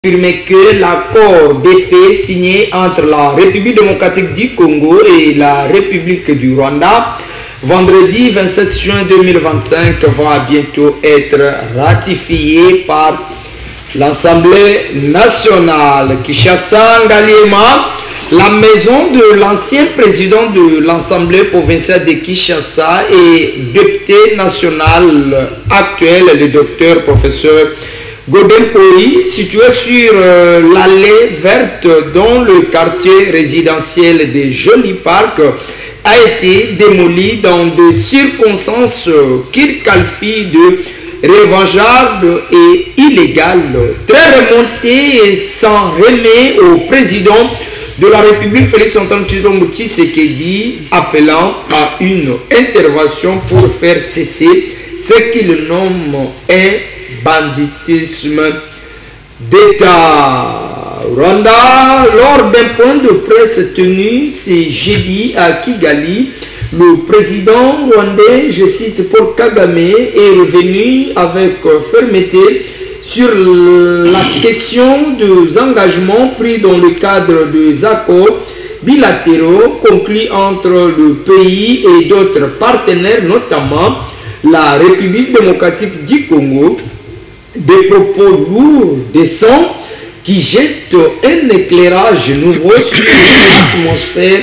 Affirmé que l'accord de paix signé entre la République démocratique du Congo et la République du Rwanda vendredi 27 juin 2025 va bientôt être ratifié par l'Assemblée nationale. Kinshasa Ngaliema, la maison de l'ancien président de l'Assemblée provinciale de Kinshasa et député national actuel, le docteur professeur Godel Koyi, situé sur l'allée verte dans le quartier résidentiel de Joli Park, a été démoli dans des circonstances qu'il qualifie de revanchardes et illégales. Très remonté et sans remet au président de la République Félix-Antoine Tshisekedi, appelant à une intervention pour faire cesser ce qu'il nomme un banditisme d'État. Rwanda, lors d'un point de presse tenu ce jeudi à Kigali, le président rwandais, je cite, Paul Kagame, est revenu avec fermeté sur la question des engagements pris dans le cadre des accords bilatéraux conclus entre le pays et d'autres partenaires, notamment la République démocratique du Congo. Des propos lourds, décents, qui jettent un éclairage nouveau sur une atmosphère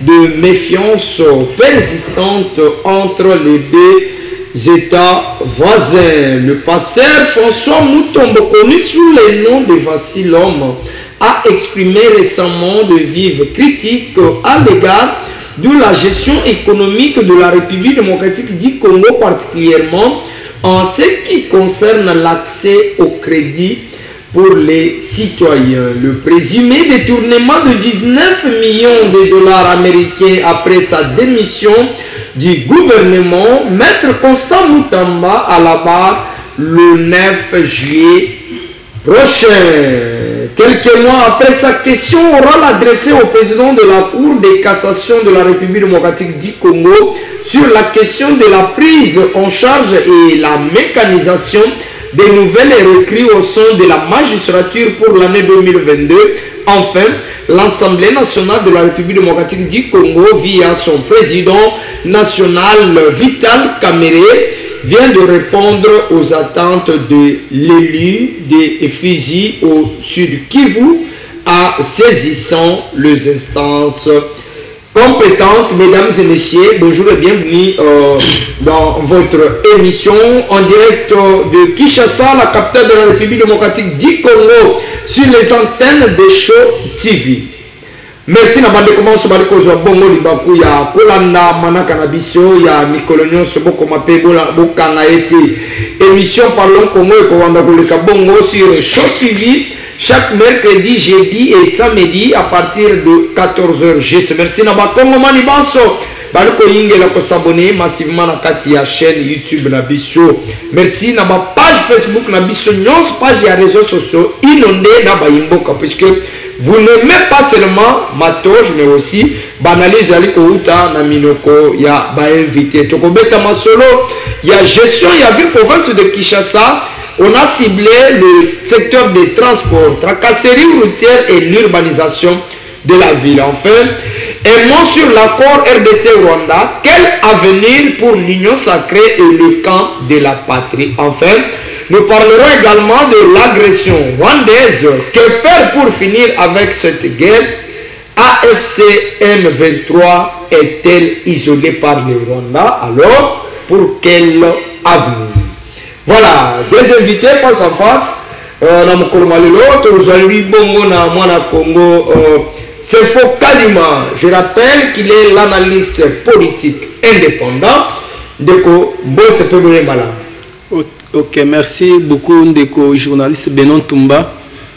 de méfiance persistante entre les deux États voisins. Le pasteur François Mutombo, connu sous le nom de Vassilhomme, a exprimé récemment de vives critiques à l'égard de la gestion économique de la République démocratique du Congo, particulièrement en ce qui concerne l'accès au crédit pour les citoyens. Le présumé détournement de 19 millions de dollars américains après sa démission du gouvernement, Maître Constant Mutamba à la barre le 9 juillet prochain. Quelques mois après sa question orale adressée au président de la Cour de cassation de la République démocratique du Congo sur la question de la prise en charge et la mécanisation des nouvelles recrues au sein de la magistrature pour l'année 2022, enfin, l'Assemblée nationale de la République démocratique du Congo, via son président national Vital Kamerhe, vient de répondre aux attentes de l'élu des fusils au sud Kivu, en saisissant les instances compétentes. Mesdames et messieurs, bonjour et bienvenue dans votre émission en direct de Kinshasa, la capitale de la République démocratique du Congo, sur les antennes de Show TV. Merci na bande comment so baliko zo bongo libaku ya kolanda manaka na biso ya mikolonyo so boko mapebola bokanga eti émission parlons Congo et kowanda koleka bongo sur Show TV chaque mercredi, jeudi et samedi à partir de 14h GC. Merci na ba Congo mani banso baliko yingela ko s'abonner massivement na kati ya chaîne YouTube na biso. Merci na ba page Facebook na biso nyons page ya réseaux sociaux inondé na ba imboka puisque vous n'aimez pas seulement Matoge, mais aussi Banalise Aliko Uta, Naminoko, il y a invité. Tokobeta Masolo, il y a gestion, il y a ville province de Kinshasa. On a ciblé le secteur des transports, tracasserie routière et l'urbanisation de la ville. Enfin, un mot sur l'accord RDC-Rwanda. Quel avenir pour l'Union sacrée et le camp de la patrie? Enfin, nous parlerons également de l'agression rwandaise. Que faire pour finir avec cette guerre? AFC M23 est-elle isolée par le Rwanda? Alors, pour quel avenir? Voilà, deux invités face à face. C'est Faux Kalima. Je rappelle qu'il est l'analyste politique indépendant. Deko Mbote Pebole Malam. Ok, merci beaucoup ndeko journaliste Benon Tumba.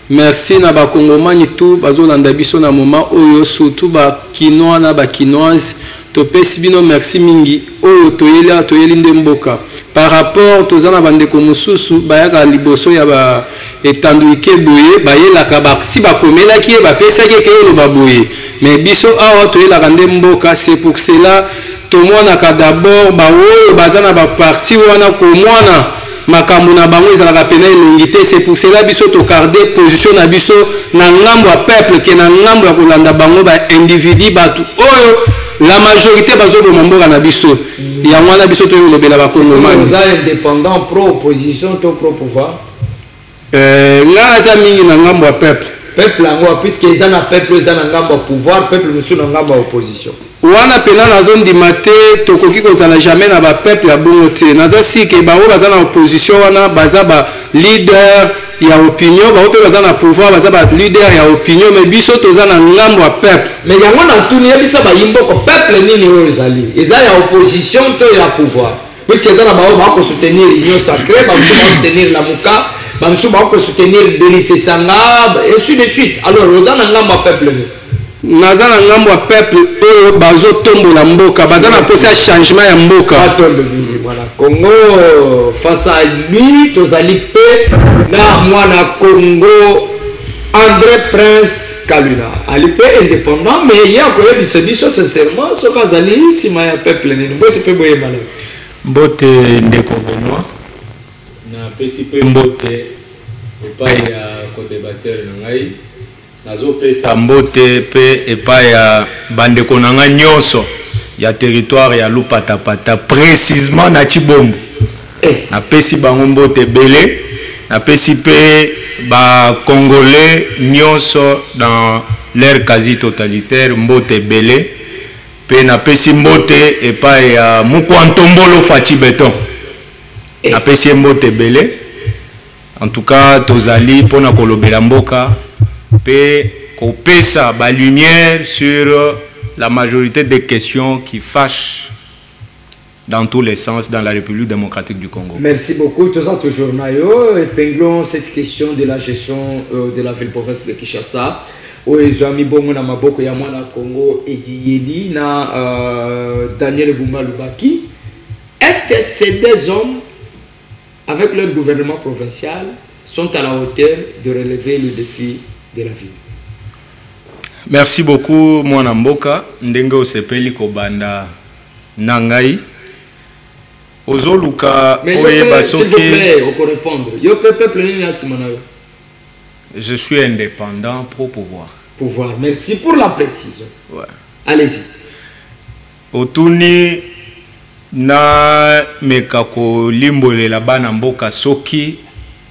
Merci na ba Congomani tout bazolanda biso na moment oyo surtout ba kinois na ba kinoise to pesi bino merci mingi oyo toyeli ndemboka par rapport tozana bandeko mususu bayaka liboso ya ba etanduike boye bayelaka ba si ba komelaki ba pesaki ke lo baboye mais biso awa toyelaka ndemboka. C'est pour cela tomonaka d'abord ba oyo bazana ba parti wana ko mwana makambo na bango ezalaka pena elongi te. C'est pour cela biso to garder position na biso na ngambo ya peuple ke na ngambo ya kolanda bango ba individu batu oyo la majorité bazoboma mboka na biso yango wana biso toyolobela bakongomani indépendant pro opposition to pro pouvoir nga aza mingi na ngambo ya peuple yango puisque eza na peuple eza na ngambo ya pouvoir peuple mosusu na ngambo ya opposition wana pena nazondima te tokoki kozala jamais na bapeuple ya bongo te naza sike bango baza na opposition wana baza ba leader ya opinion bango mpe baza na pouvoir baza ba leader ya opinion mais biso toza na ngambo ya peuple mais yango na tuni yebisa bayimboko peuple nini oyo ezali eza ya opposition to ya pouvoir puisque eza na bango bakosoutenir union sacrée bamosusu bakosoutenir lamuka bamosusu bakosoutenir Denis Sanga et ainsi de suite alors oza na ngambo ya peuple nini naza na ngambo ya peuple oyo bazotombola mboka baza na posa ya changement ya mboka voilà Congo face à lui tozali pe na mwana Congo André Prince Kaluna ali pe indépendant mais ya koyebisa biso sincèrement soki azali nsima ya peuple nini mbote mpe boyebala mbote ndeko Benoît na pesi pe mbote epai ya codebatteur na ngai nazopesa mbote pe epai ya bandeko na ngai nyonso ya territoire ya Lupatapata précisément na Chibombo napesi bango mbote ebele napesi pe ba congolais nyonso dans leur quasi totalitaire mbote ebele pe napesi mbote epai ya Mukwantombolo Fachi Beton napesi mbote ebele en tout cas tozali pona kolobela mboka pe kopesa ba lumière sur la majorité des questions qui fâchent dans tous les sens dans la République démocratique du Congo. Merci beaucoup. Toujours Nayo, épinglons cette question de la gestion de la ville-province de Kinshasa. Oezami bongo na maboko ya mwana Congo Ediyeli na Daniel Bumba Lubaki. Est-ce que ces deux hommes, avec leur gouvernement provincial, sont à la hauteur de relever le défi de la ville? Merci beaucoup mwana mboka ndenge osepeli kobanda nangai ozoluka oyeba soki s'il vous plaît on peut répondre yo peuple nini asimana yo je suis indépendant pro pouvoir merci pour la précision ouais. Allez-y otuni na mekako limbolela bana mboka soki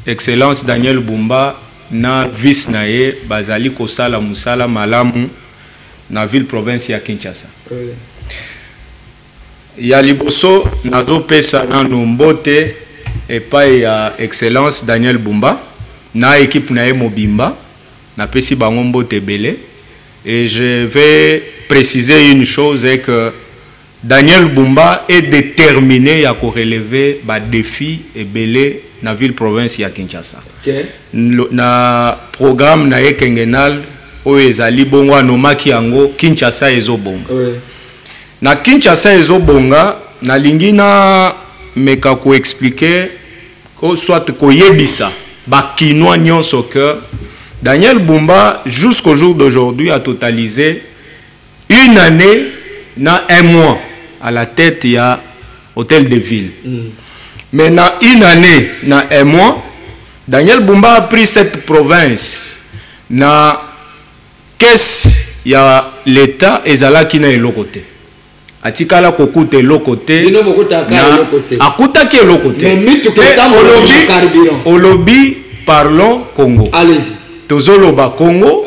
excellence Daniel Bumba na vice naye bazali kosala musala malamu na ville province ya Kinshasa. Ya liboso nazo pesa nanu mbote epai ya excellence Daniel Bumba na équipe naye mobimba na pesi bango mbote belé et je vais préciser une chose est que Daniel Bumba est déterminé à relever ba défi et belé na ville province ya Kinshasa. Okay. Na programme na ekengenal oyo ezali bongo anomaki yango Kinshasa ezobonga. Na Kinshasa ezobonga nalingi na meka ko expliquer ko soit ko yebisa ba kinois nyonso que Daniel Bumba jusqu'au jour d'aujourd'hui a totalisé une année na un mois à la tête ya hôtel de ville. Maintenant, une année, na un mois, Daniel Bumba a pris cette province. Na qu'est-ce y a l'État et Zala qui n'est l'autre côté. Atikala kokute l'autre côté. Akuta qui est l'autre côté. Au lobby, parlons Congo. Allez-y. Tozoloba Congo.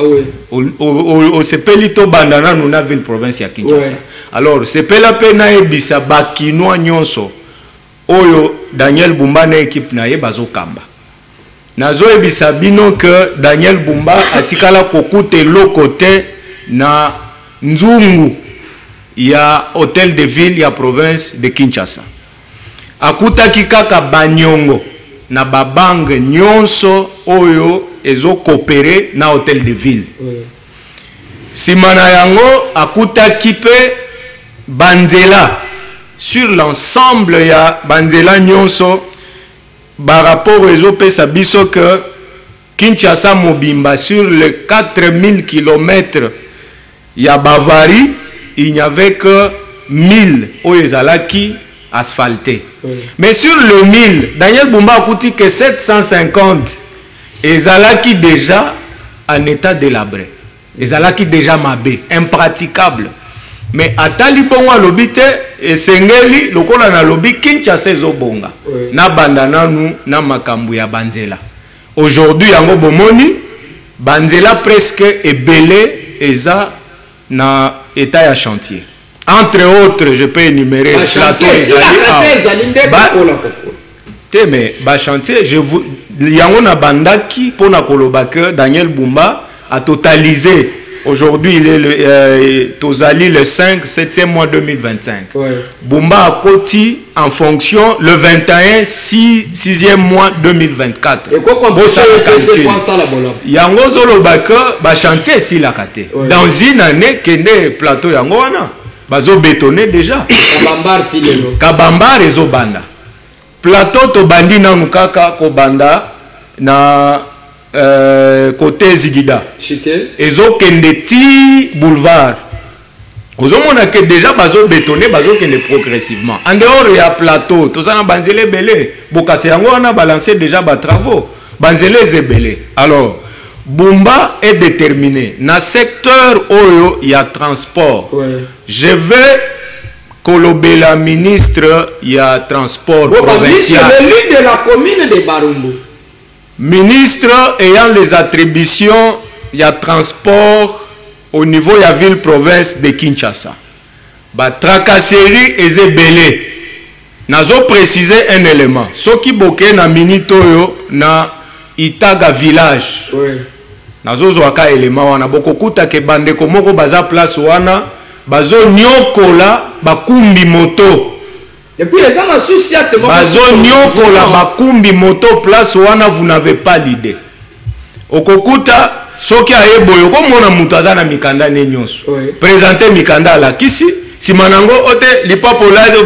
Au sepelito bandana nous na ville province ya Kinshasa. Alors, sepela pena ebisa bakinois nyonso. Oyo Daniel Bumba na équipe na ye bazokamba nazo ebisa bino que Daniel Bumba atikala kokute lokote na nzungu ya hôtel de ville ya province de Kinshasa akutaki kaka banyongo na babange nyonso oyo ezo coopérer na hôtel de ville simana yango akutaki pe banzela sur l'ensemble ya banzela nyonso par rapport aux opesa biso que Kinshasa mobimba sur les 4000 km ya Bavarie il n'y avait que 1000 oyezalaki asphaltés Mais sur le 1000, Daniel Bumba a coûté que 750. Et Zalaki déjà en état délabré. Et Zalaki déjà mabé, impraticable. Mais à Talibon à l'obité, et Sengeli, le kola na lobi, Kinshasa Zobonga. Na bandana nous, na makambu ya Banzela. Aujourd'hui, yango bomoni, Banzela presque est belé, et ça, na état ya chantier. Entre autres, je peux énumérer le plateau mais chantier, je vous yango na bandaki pour na koloba que Daniel Bumba a totalisé. Aujourd'hui, il est le 5, 7e mois 2025. Bumba a coté en fonction le 21, 6e mois 2024. Et quoi qu'on peut yango zoloba que chantier si la kate. Dans une année, kende plateau yango wana. Bazo bétonné déjà. Kabambar et Zobanda. Plateau to bandi na mukaka ko banda na côté Zigida. Ezo kendeti boulevard. Ozo mona que déjà bazo bétonné, bazo kende progressivement. En dehors il y a plateau, to ça na banzele belé. Bokase yango wana balancer déjà ba travaux. Banzele zebelé. Alors Bumba est déterminé. Dans le secteur où il y a transport, je vais colober la ministre, il y a transport provincial. C'est l'élu de la commune de Barumbu. Ministre ayant les attributions, il y a transport au niveau de la ville-province de Kinshasa. Tracasserie et zébélé. Nazo préciser un élément. Ce qui boke na minitoyo na Itaga village. Nazozo aka élément wana bokokuta ke bande komoko baza place wana bazo nyokola bakumbi moto. Et puis les gens associatent bazo nyokola bakumbi moto place wana, vous n'avez pas l'idée. Okokuta soki ayeboyo komona mutu aza na mikanda ne nyonso. Présenter mikanda la kisi simanango ote lipapa olade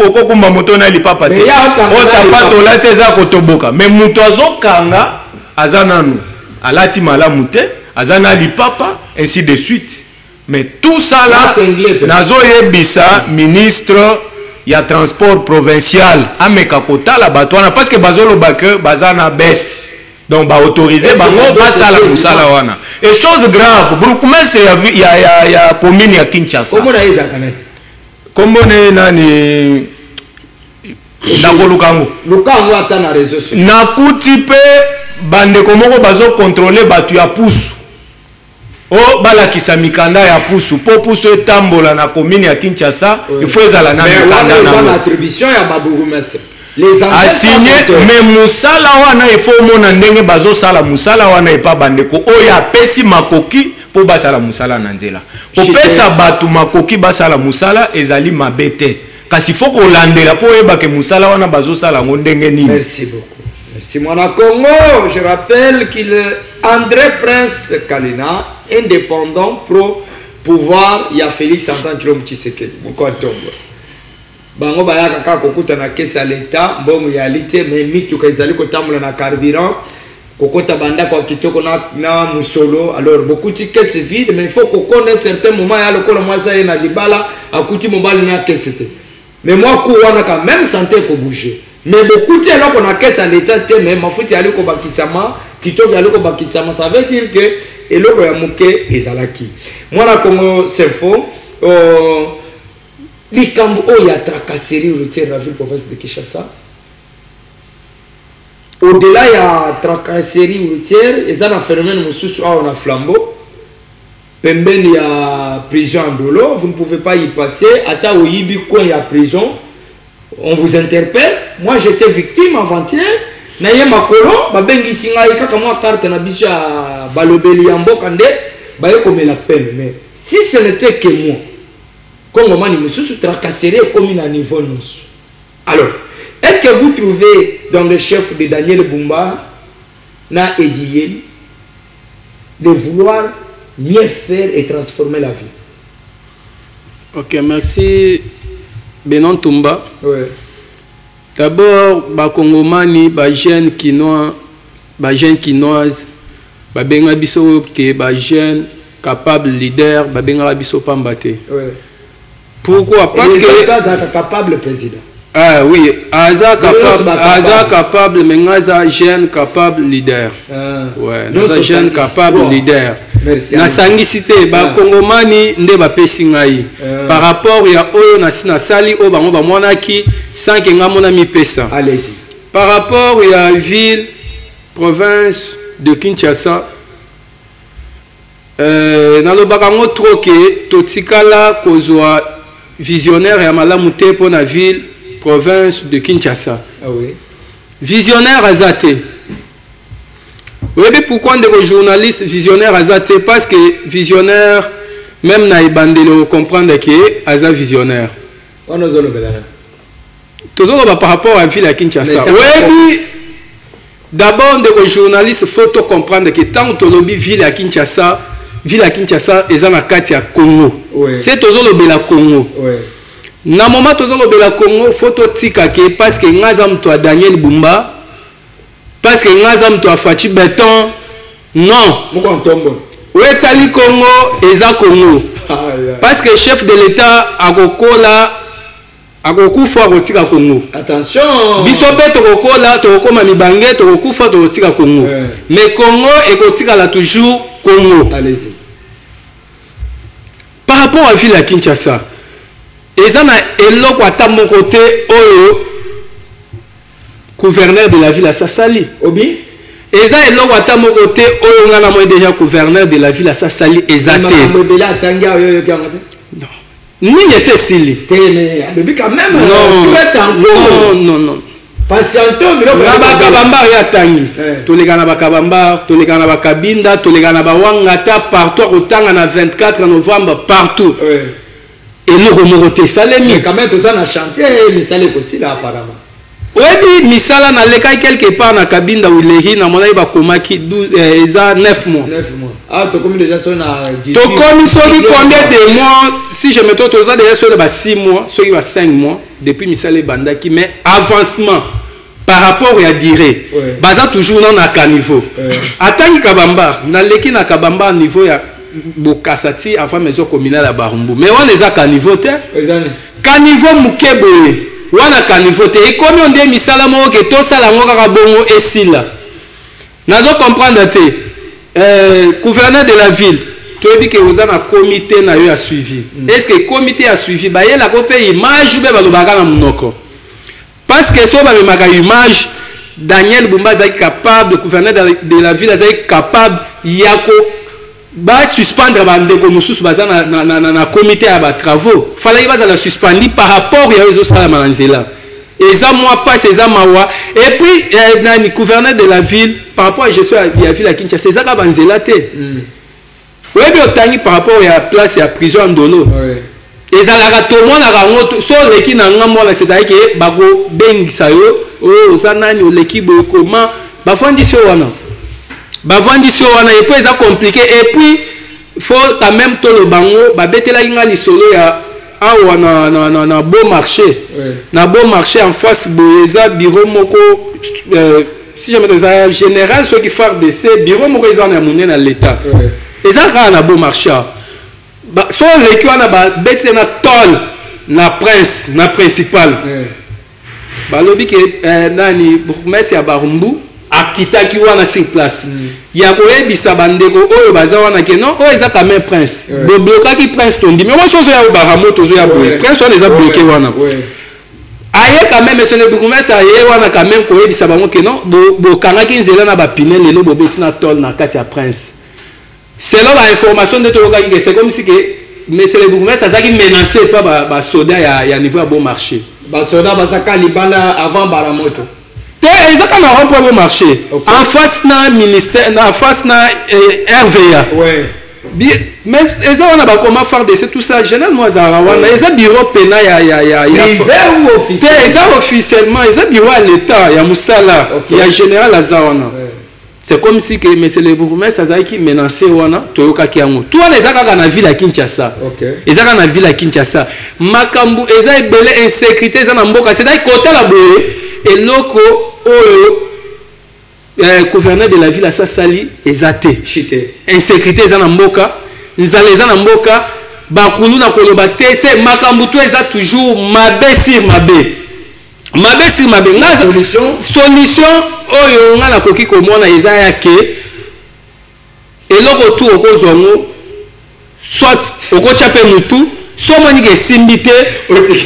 okokumba moto na lipapa te. O sapato olate za kotoboka. Mais mutu azokanga azananu. Alati malamu te, azana lipapa, ainsi de suite. Mais tout ça là, nazo yebisa ministre il y a transport provincial ameka kota la batwana parce que bazolo bake bazana baisse. Donc ba autoriser bango basala musala wana. Et chose grave, Brukumese il y a commune ya Kinshasa. Comment na ezakana? Comment nani Lukango. Lukango ata na réseau social. Na kutipe bande komoko bazo contrôler batu ya pusu. O balakisa mikanda ya pusu po pusu etambola na commune ya Kinshasa, il faut ezala na mikanda na. Mais attribution ya baburumese. Les asigné mais musala wana il faut mona ndenge bazo sala musala wana epa bandeko oya pesi makoki po basala musala na nzela. Po pesa batu makoki basala musala ezali mabete. Kasi faut ko landela po yeba ke musala wana bazo sala ngondenge nini. Merci beaucoup. Merci mon Congo, je rappelle qu'il est André Prince Kalina, indépendant pro pouvoir, il y a Félix Antoine Tshilombo Tshisekedi. Mon tombe. Bango bayaka kaka kokuta na kesa l'état, bon réalité mais mitu kaizali kotamula na carburant, kokota banda kwa kitoko na musolo. Alors beaucoup de caisses vides mais il faut qu'on connaisse certains moments ya lokola mwasa na libala akuti mobali na caisse. Mais moi wana quand même santé ko bouger. Mais beaucoup de gens qui ont caisse à l'état, mais ma fouti à l'éco bakisama, qui toque à l'éco bakisama, ça veut dire que et l'eau est mouké et zalaki. Moi la Congo c'est faux. Les cambo il y a tracasserie routière la ville province de Kinshasa. Au-delà il y a tracasserie routière, et ça a phénomène mususu on a flambeau. Pemben il y a prison en dolo, vous ne pouvez pas y passer. Ata au Yibi quoi il y a prison. On vous interpelle. Moi j'étais victime avant-hier. Naye makolo babengi singa kaka moi carte na biso ya balobeli ya mboka nde baye comme la peine. Mais si ce n'était que moi comme mani mususu tracasserie comme à niveau nous. Alors est-ce que vous trouvez dans le chef de Daniel Bumba na Ediye de vouloir mieux faire et transformer la vie? Ok, merci Benon Tumba. Ouais. D'abord, ba Congomani, ba jeunes quinois, ba jeunes quinoises, ba benga biso ke ba jeunes capables leaders, ba benga biso pambate. Ouais. Pourquoi? Parce que pas capable président. Ah oui, Aza capable, mais Aza jeune capable leader. Ouais, Aza jeune capable leader. Na sangicité ba Kongomani nde ba pesingai. Par rapport ya oyo na sali o bango ba monaki sans que ngamona mi pesa. Allez-y. Par rapport ya ville province de Kinshasa nalobaka ngo troke totikala kozwa visionnaire ya malamu te pour la ville province de Kinshasa. Ah oui. Visionnaire azate. Oui, mais pourquoi des journalistes visionnaires azate? Parce que visionnaire même na ibandelo comprendre que aza visionnaire. On nous le belana. Toujours par rapport à la ville à Kinshasa. Oui, d'abord des journalistes faut comprendre que tant que lobby ville à Kinshasa est dans la carte à Congo. C'est toujours le bela Congo. Na moment toujours le bela Congo photo tika ke parce que ngazam to Daniel Bumba parce que ngazam to Fachi Beton non. Moko ntombo. Ouais tali Congo eza Congo. Parce que chef de l'État akokola akokufa akotika Congo. Attention. Biso pe tokokola tokoma mibange tokokufa tokotika Congo. Mais Congo ekotika la toujours Congo. Allez-y. Par rapport à la ville à Kinshasa, ils ont un côté gouverneur de la ville à Sassali. Obi? Ils ont un côté déjà gouverneur de la ville à Sassali. Exacté. Non. Ni Cécile. Non. Patienton, Kabamba ya tangi. Tolega na Bakabamba, tolega na Bakabinda, tolega na Bawangata partout autant na 24 novembre partout. Et nous remonter salemi. Mais quand même tout ça na chantier, mais ça les aussi là apparemment. Oui, misala na leka quelque part na Kabinda ou Leri na mona ba komaki 9 mois. 9 mois. Ah, to combien déjà son na to comme soki combien de mois si je me trompe to ça déjà sur ba 6 mois, soki ba 5 mois depuis misala bandaki mais avancement par rapport à dire baza toujours dans na caniveau. Atangi Kabamba na leki na Kabamba niveau ya Bokasati avant maison communale à Barumbu. Mais on les a caniveau te. Caniveau mukebo. Wana caniveau te. Et comme on dit misala mo ke to sala ngo kaka bongo esila. Nazo comprendre te. Gouverneur de la ville. Tu dis que vous avez un comité na yo a suivi. Est-ce que le comité a suivi ba yela ko pe image ou be balobaka na monoko. Parce que so ba me maka image Daniel Bumba est capable, le gouverneur de la ville est capable yako ba suspendre bandeko mususu baza na comité ya ba travaux. Fallait ba la suspendre par rapport ya ezo sala manzela. Eza moi pas eza mawa et puis le gouverneur de la ville par rapport à gestion ya ville à Kinshasa eza ka banzela te. Oui, bien tangi par rapport à la place ya prison Ndolo. Ezalaka to mona rango so leki na ngamo la c'est-à-dire que bago bengisa yo o zanani o leki boy comment bafandisi wana et puis ça compliqué et puis faut quand même to le bango ba betela inga lisolo ya awa na beau marché na beau marché en face boyeza bureau moko si jamais des général ceux qui font de ces bureau moko ils en a monné dans l'état et ça na beau marché so leki wana ba betela na tol na prince na principal balobi ke nani bourgmestre ya Barumbu akitaki wana sur place ya koyebisa bandeko oyo baza wana ke non oyo eza quand même prince boblokaki prince tondi mais moi sozo ya baramo tozo ya boye prince wana eza bloqué wana aye quand même monsieur le bourgmestre aye wana quand même koyebisa bango ke non bokangaki nzela na bapine lelo bobeti na tol na kati ya prince selon l'information de Tolokaki, c'est comme si que monsieur le bourgmestre a menacé par ba soda ya niveau à bon marché. Ba soda bazaka libanda avant baramoto. Ils ont un rond bon marché. En face na ministère, en face na RVA. Ouais. Mais ils ont pas comment faire de tout ça. Généralement ils ont bureau pénal ya ou officiel. Ils ont officiellement, ils ont bureau à l'état, ya Moussala, ya général Azawana. C'est comme si que monsieur le bourgmestre azaki menacé wana toyoka kiango. Tout wana ezaka na ville à Kinshasa. Ezaka na ville à Kinshasa. Makambu eza ebele insécurité eza na mboka. C'est d'ailleurs côté la boye et loko gouverneur de la ville à Sassali ezate. Insécurité eza na mboka. Nzala eza na mboka. Bakulu na koloba te c'est makambu to eza toujours mabe sur mabe. mabe si mabe nga solution oyo nga na koki komona eza ya ke eloko tu okozwa ngo soit okotia pe mutu so moni ke simbi te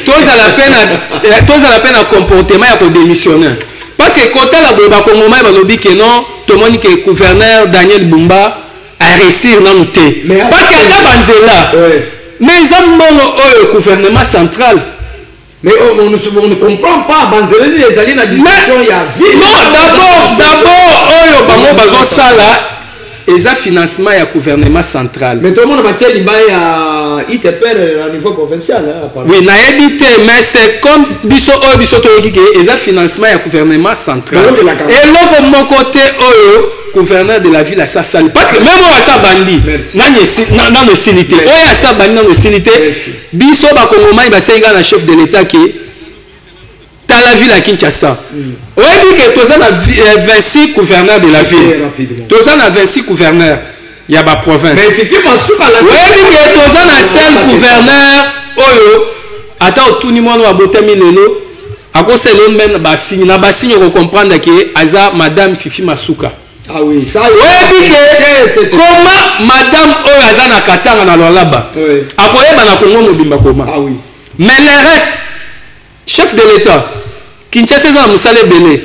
tozala pe na comportement ya kodémissionnaire parce que kotala boye bakongomai balobi ke non tomoni ke gouverneur Daniel Bumba a réussir nanu te parce que ata banzela mais eza mbongo oyo gouvernement central. Mais on ne comprend pas banzela les alliés na discussion ya vie. Non, d'abord oyo bango bazo sala eza financement ya gouvernement central. Mais tout le monde va dire qu'il y a ITPR au niveau provincial. Oui, na habité, mais c'est comme biso toyoki ke eza financement ya gouvernement central. Et l'autre mon côté oyo gouverneur de la ville à Sassali parce que même on sa bandi dans nos silité. Oya sa bandi dans nos silité. Biso ba kongomai ba senga na chef de l'état qui dans la ville à Kinshasa. On dit que tous les 26 gouverneurs de la ville. Tous les 26 gouverneurs. Il y a ma province. Mais c'est fait mon soupe à la ville. On dit que tous les 5 gouverneurs. Oyo. Attends, tout le monde va botter milelo. À cause de l'homme même bassine. Na bassine on comprendre que Aza Madame Fifi Masuka. Ah oui, ça. On dit que comment Madame Oyo Aza na Katanga na Lolaba. Après ba na Congo mobimba comment. Ah oui. Mais le reste chef de l'État Kinshasa za musale belé.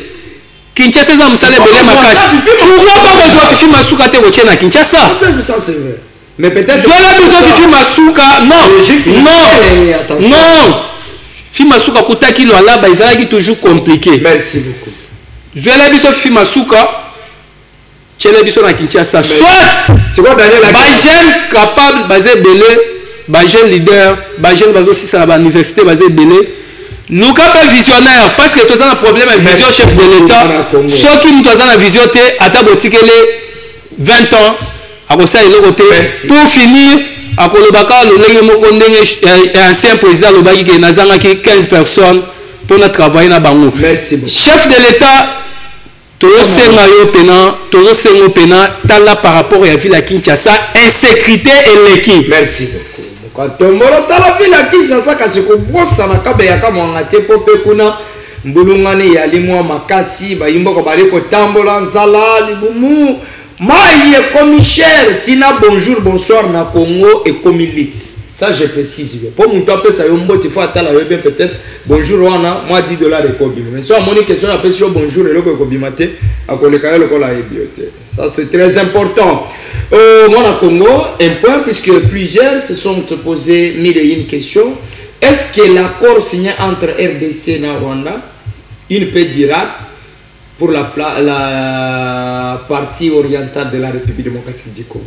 Kinshasa za musale belé makasi. Pourquoi pas besoin Fifi Masuka te koche na Kinshasa? Ça c'est vrai. Mais peut-être Zola besoin Fifi Masuka. Non. Fifi Masuka kutaki lo alaba ezalaki toujours compliqué. Merci beaucoup. Zola besoin Fifi Masuka. Chele biso na Kinshasa. Soit c'est quoi Daniel la jeune capable basé belé, ba jeune leader, ba jeune bazo si ça à l'université basé belé. Nous sommes visionnaires parce que tu as un problème avec vision chef de l'État. Ceux qui nous ont une vision, à ta boutique, 20 ans, à cause de pour finir, à cause de ancien président, il y a 15 personnes pour notre travail. Chef de l'État, tout le monde par rapport à la ville à Kinshasa, insécurité et l'équipe. Merci beaucoup. Quand on a la ville à Kinshasa, quand on brosse na kabe ya kama ngate pope kuna mbulungani ya limwa makasi ba yimbo ko bale ko tambola nzala libumu maye commissaire tina bonjour bonsoir na Congo et comilix. Ça je précise. Pour mon temps ça yombo il faut attendre la peut-être bonjour wana moi $10 de kobi. Mais soit mon question après sur bonjour et le kobi maté à koleka le kola ebiote. Ça c'est très important. Moi, au Congo, un point, puisque plusieurs se sont posés mille et une questions. Est-ce que l'accord signé entre RDC et Rwanda, une paix durable pour la partie orientale de la République démocratique du Congo?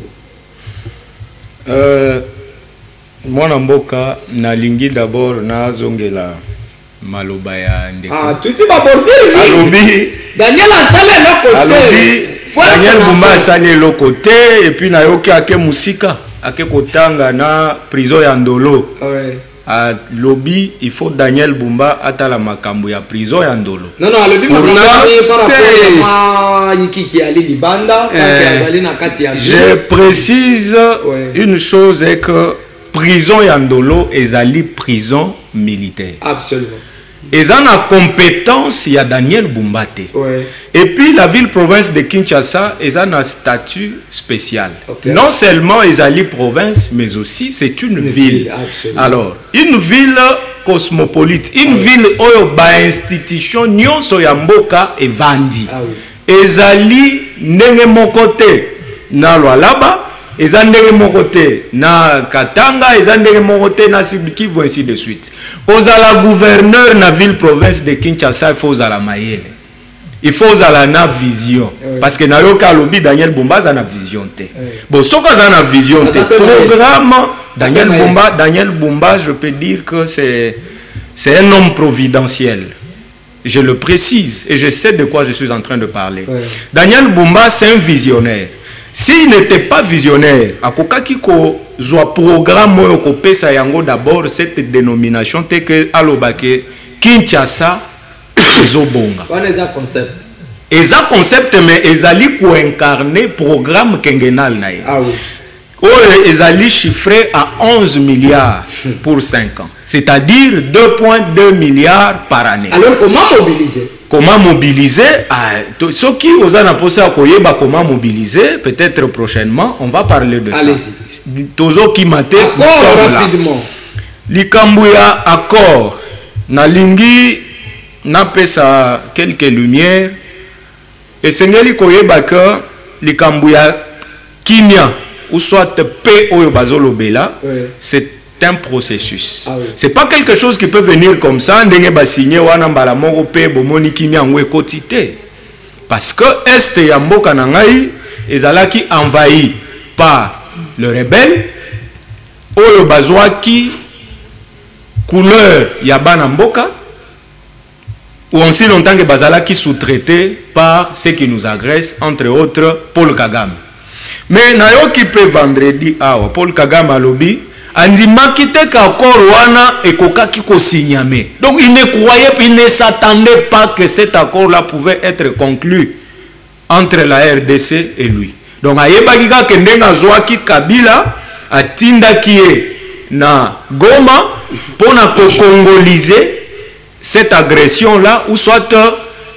Moi, Namboka, nalingi d'abord na zongela maloba ya ndeko. Ah, tout est abordé. Alobi. Daniel a salé le côté. Alobi. Daniel Bumba a salé le côté et puis na yoki ake musika ake kotanga na prison ya Ndolo. Ouais. À lobby, il faut Daniel Bumba atala makambo ya prison ya Ndolo. Non non, lobby par rapport à Yiki ali libanda na kati ya. Je précise une chose est que prison ya Ndolo ezali prison militaire. Absolument. Ils ont la compétence, il y a Daniel Bumbate. Ouais. Et puis la ville-province de Kinshasa, ils ont un statut spécial. Okay. Non seulement ils ont province, mais aussi c'est une ville. Alors, une ville cosmopolite, une ville où ba institution nyon soyamboka et vandi. Ezali nenge mokote na Lualaba. Ils ont mon côté na Katanga, ils ont mon côté na Sud-Kivu, ainsi de suite. Aux la gouverneur na ville province de Kinshasa, il faut la maïle. Il faut la vision. Parce que na yoka lobby Daniel Bumba a na vision te. Bon, ce qu'on a na vision te. Programme Daniel Bumba, je peux dire que c'est un homme providentiel. Je le précise et je sais de quoi je suis en train de parler. Daniel Bumba, c'est un visionnaire. S'il n'était pas visionnaire, à Kokakiko, soit programme Okopesa Yango d'abord cette dénomination telle que Alobake Kinshasa Zobonga. concept. Et ça concept mais ezali ko incarner programme kengenal nae. Ah oui. ils allaient chiffrer à 11 milliards pour 5 ans. C'est-à-dire 2,2 milliards par année. Alors comment mobiliser? Comment mobiliser? Ceux qui osent posé à comment mobiliser, peut-être prochainement, on va parler de ça. Allez-y. Tozo qui mate rapidement. Likambuya accord. Nalingi n'a pesa quelques lumières. Et sengeli koyeba que likambuya kimia ou soit paix au bazolo bela, c'est un processus. Ah oui. C'est pas quelque chose qui peut venir comme ça, ndenge ba signer wana mbala moko pe bomoni kimia ngwe kotité. Parce que est ya mboka na ngai ezalaki envahi par le rebelle oyo bazwaki couleur ya bana mboka ou aussi longtemps que bazalaki sous-traité par ceux qui nous agressent, entre autres Paul Kagame. Mais nayoki pe vendredi awa Paul Kagame alobi andimaki te ka wana ekokaki ko signame. Donc il ne croyait, il ne s'attendait pas que cet accord là pouvait être conclu entre la RDC et lui. Donc ayebaki ka kendenga zwaki Kabila atindaki na Goma pona ko congoliser cette agression là ou soit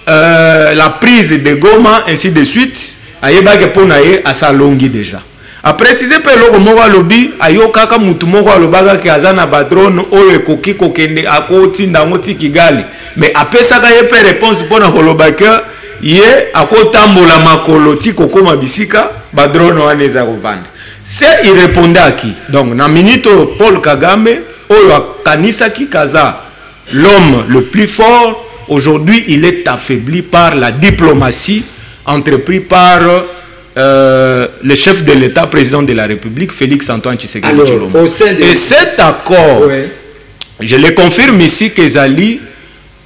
la prise de Goma ainsi de suite. Ayebaki pona à salongi déjà. A préciser pe loko moko lobi ayokaka mutu moko alobaka ke azana ba drone oyo ekoki kokende akotinda ngoti Kigali, mais apesaka ye pe réponse pona kolobaka ye akotambola makolo ti kokoma bisika ba drone wana eza kovanda. C'est il répondait à qui? Donc na minito Paul Kagame oyo akanisaki kaza l'homme le plus fort, aujourd'hui il est affaibli par la diplomatie entreprise par le chef de l'État, président de la République, Félix Antoine Tshisekedi Tshilombo. Et cet accord, je le confirme ici que Zali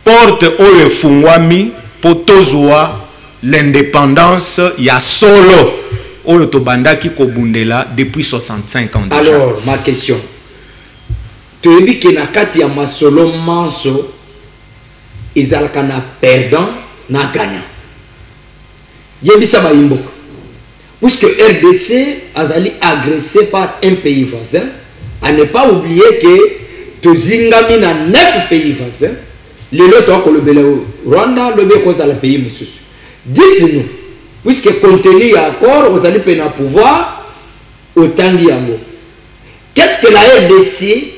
porte au Fungwami pour tozoa l'indépendance ya solo au Tobanda qui kobundela depuis 65 ans déjà. Alors, ma question. Tu as dit que na kati ya masolo manso ezalaka na perdant na gagnant. Yebisa ba imboka. Puisque RDC a été agressé par un pays voisin, à ne pas oublier que Tozingami a 9 pays voisins, les autres, le Rwanda, le pays monsieur. Dites-nous, puisque compte tenu de l'accord, vous allez pouvoir pouvoir autant dire. Qu'est-ce que la RDC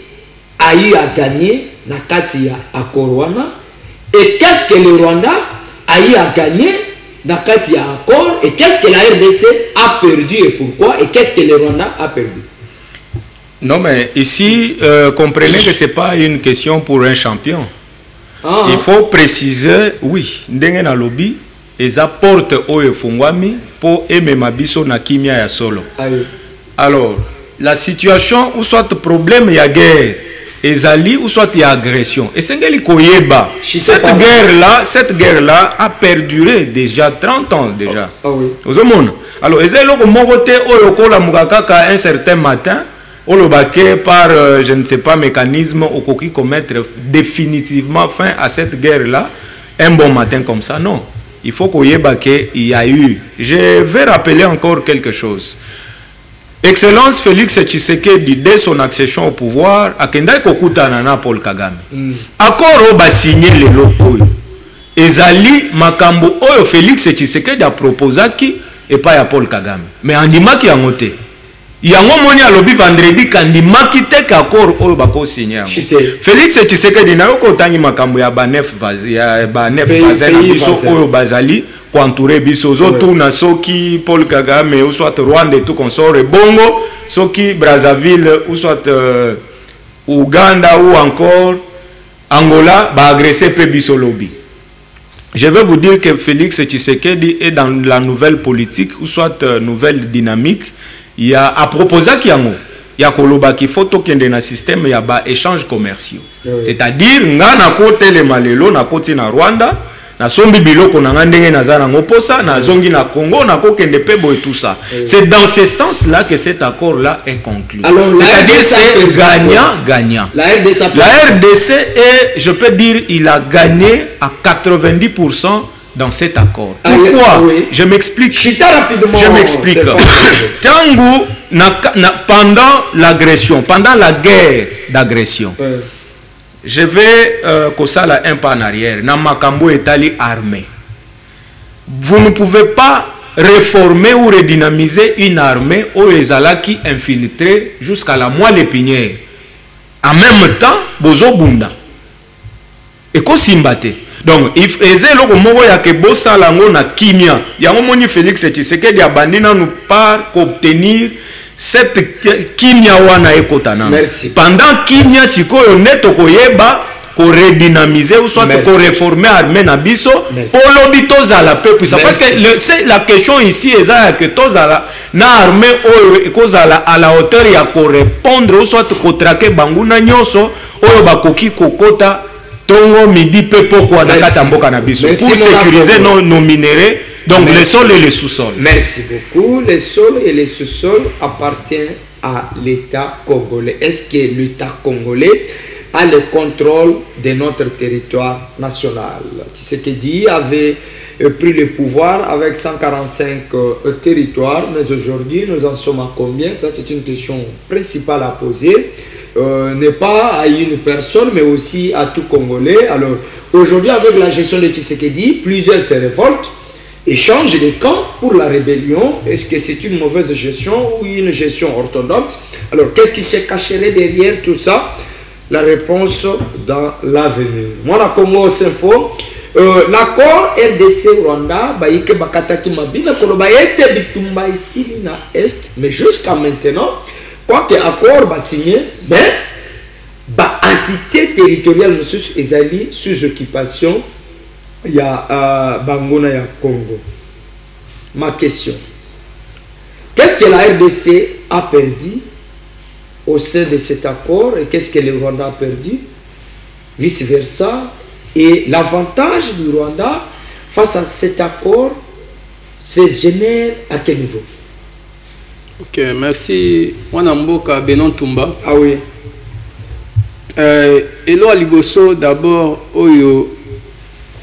a eu à gagner dans le accord Rwanda et qu'est-ce que le Rwanda a eu à gagner dans le accord et qu'est-ce que la RDC a perdu et pourquoi et qu'est-ce que le Rwanda a perdu? Non mais ici, comprenez que ce n'est pas une question pour un champion. Il faut préciser, oui, ndenge na lobby, ils apportent au Fungwami pour aimer Mabiso na kimia ya solo. Alors, la situation ou soit problème ya guerre, ezali ou soit il y a agression. Et c'est koyeba. Cette guerre-là a perduré déjà 30 ans déjà. Alors, ezali ko mokote oyo kola mukaka un certain matin, olobake par je ne sais pas mécanisme okoki commettre définitivement fin à cette guerre-là un bon matin comme ça. Non, il faut koyeba que il y a eu. Je vais rappeler encore quelque chose. Excellence Félix Tshisekedi, dès son accession au pouvoir, a kenda kokutana na Paul Kagame. Accord ba signé le lokoyo. Ezali makambo oyo Félix Tshisekedi a proposaki et pas ya Paul Kagame. Mais andimaki yangote. Yango moni alobi vendredi kandimaki te ka accord oyo bako signé. Félix Tshisekedi na yoko tangi makambo ya ba nef vazen biso oyo bazali entouré biso tout na soki Paul Kagame ou soit Rwanda et tout consort et Bongo soki Brazzaville ou soit Ouganda ou encore Angola ba agressé pe biso lobby. Je vais vous dire que Félix Tshisekedi est dans la nouvelle politique ou soit nouvelle dynamique. Il y a à proposer qu'il y a koloba ki photo kende na système ya ba échange commerciaux. C'est-à-dire ngana kote le malelo na koti na Rwanda na sombi biloko na ngandenge na zana ngoposa na zongi na Congo na kokende pebo et tout ça. C'est dans ce sens là que cet accord là est conclu. C'est-à-dire c'est gagnant. La RDC est, je peux dire, il a gagné à 90% dans cet accord. Pourquoi? Je m'explique. Je m'explique. Tango, pendant l'agression, pendant la guerre d'agression, je vais un pas en arrière. Dans Makambo Itali armée. Vous ne pouvez pas réformer ou redynamiser une armée où les alaki infiltrés jusqu'à la moelle épinière. En même temps, bozo bunda. Et ko simbate. Donc, il faisait le moment où que bossa lango na kimia. Yango moni Félix Tshisekedi abandi na nous pas obtenir cette kimia wana ekotana. Pendant kimia sikoyo neto koyeba ko redynamiser ou soit ko réformer armée na biso pour l'obito za la peuple. Parce que la question ici est que tozala na armée oyo kozala à la hauteur ya ko répondre ou soit ko traquer banguna nyonso oyo bakoki kokota tongo midi pe poko na kata mboka na biso pour sécuriser nos minéraux. Donc le sol et le sous-sol. Merci beaucoup. Le sol et le sous-sol appartiennent à l'État congolais. Est-ce que l'État congolais a le contrôle de notre territoire national? Tshisekedi avait pris le pouvoir avec 145 territoires, mais aujourd'hui nous en sommes à combien? Ça c'est une question principale à poser. N'est pas à une personne mais aussi à tout Congolais. Alors aujourd'hui avec la gestion de Tshisekedi, plusieurs se révoltent et changent de camp pour la rébellion. Est-ce que c'est une mauvaise gestion ou une gestion orthodoxe? Alors qu'est-ce qui se cacherait derrière tout ça? La réponse dans l'avenir. Moi la Congo s'info. L'accord RDC-Rwanda, mais jusqu'à maintenant, quoi que l'accord va signer, mais l'entité territoriale est sous occupation, il y a Bangona, il y a Congo. Ma question, qu'est-ce que la RDC a perdu au sein de cet accord et qu'est-ce que le Rwanda a perdu? Vice-versa. Et l'avantage du Rwanda face à cet accord se génère à quel niveau? Ok, merci. Mwanamboka Benon Tumba. Ah oui. Elo Aligoso d'abord oyo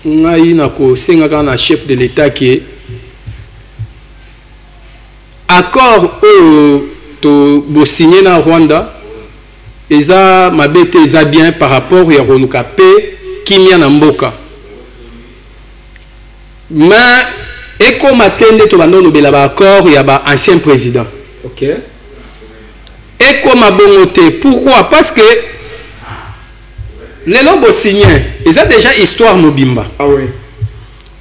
ngai nako sengaka na chef de l'État qui accord oyo to bo signé na Rwanda eza mabete eza bien par rapport ya koluka pe kimia na mboka. Mais eko matende to bando lobela ba accord ya ba ancien président. OK. Eko mabongote. Pourquoi? Parce que les lobo signé, ils ont déjà histoire mobimba. Ah oui.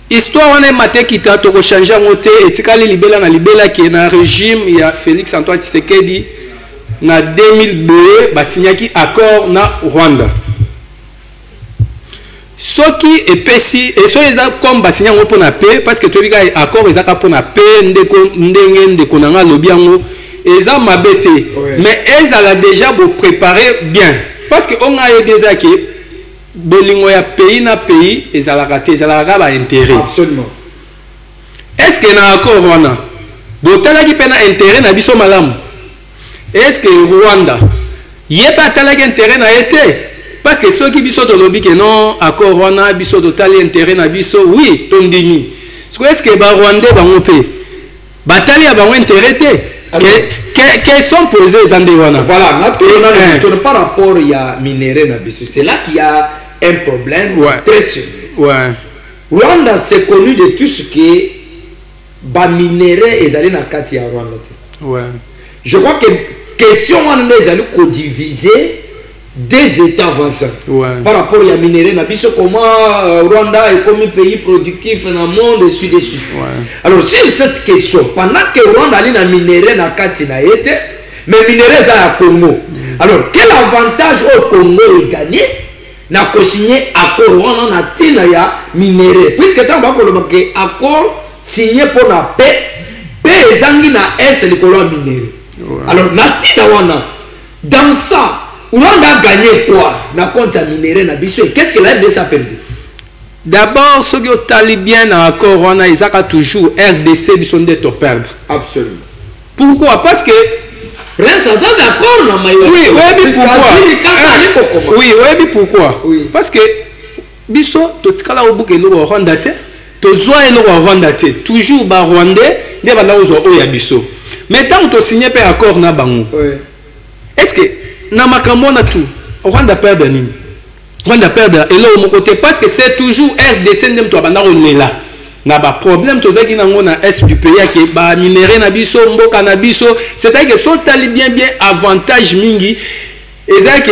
Histoire on est maté qui t'a to changer ngote etikali libela na libela qui na régime ya Félix Antoine Tshisekedi na 2002 ba signaki accord na Rwanda. Ce qui est pessi et soit ils ont comme basigné pour la paix parce que tu as dit accord ils ont pour la paix ndeko nanga lobiango ils ont mabete mais ils ont déjà préparé bien parce que on a déjà que bolingo ya pays na pays ils ont raté ils ont ba intérêt absolument. Est-ce que na accord wana botala ki pena intérêt na biso malamu? Est-ce que Rwanda yeba tala ki intérêt na été? Parce que ceux qui biso de lobby que non accord wana biso total intérêt na biso oui tondimi. Est-ce que ba Rwandais ba ngopé batali ya ba intérêt que sont posés les andé wana. Voilà, maintenant par rapport il y a minéraux na biso. C'est là qu'il y a un problème très sérieux. Ouais. Rwanda c'est connu de tout ce qui ba minéraux et allé na kati ya Rwanda. Ouais. Je crois que question on les allé co-diviser des États voisins. Par rapport à minéraux na biso comment Rwanda est comme un pays productif dans le monde et suite de suite. Alors sur cette question pendant que Rwanda a na minéraux na kati na été mais minéraux à Congo. Alors quel avantage au Congo est gagné na co-signer accord Rwanda na tina ya minéraux puisque tant ba ko le accord signé pour la paix paix ezangi na est le colon minéraux. Alors na tina wana dans ça Rwanda a gagné quoi? Na compte à minéraux na biso. Qu'est-ce que la RDC a perdu? D'abord, ceux qui ont talibien dans l'accord Rwanda, ils ont toujours RDC biso de te perdre. Absolument. Pourquoi? Parce que Prince a d'accord na mayo. Oui, oui, pourquoi? Oui, oui, pourquoi? Oui. Parce que biso to tikala obukelo Rwanda te tozwa eloko ya Rwanda te toujours ba Rwandais nde banda kozwa oyo ya biso mais tant to signé pe accord na bango est-ce que na makambo na tout Rwanda perdre nini Rwanda perdre eloko moko te parce que c'est toujours RDC ndem to banda kolela na ba problème tozaki nango na est du pays ke ba minéraux na biso mboka na biso c'est-à-dire que so tali bien avantage mingi ezaki